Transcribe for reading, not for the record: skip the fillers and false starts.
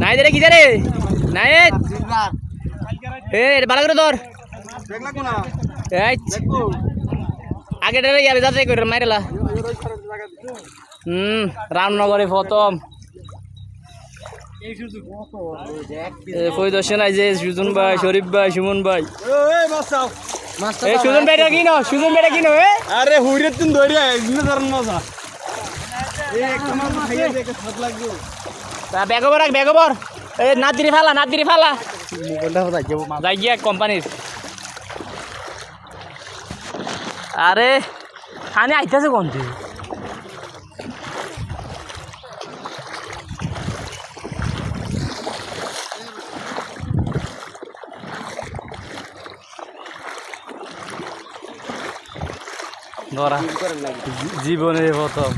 নাই রে কি রে নাই এ ভালো করে ধর আগে ইয়ার যাচাই করে মাইরেলা রামনগরে প্রথম পরিদর্শন আইছে সুজন ভাই শরীফ ভাই সুমন ভাই সুজন ভাইটা কিনো সুজন ভাইটা কিনো আরে হুইরে তুমি ধরে মজা বেগবর রাখ বেগবর এই নাদিরি ফালা যাই গিয়া কোম্পানির আরে খানে আইতাছে কোন তুই জীবনে প্রথম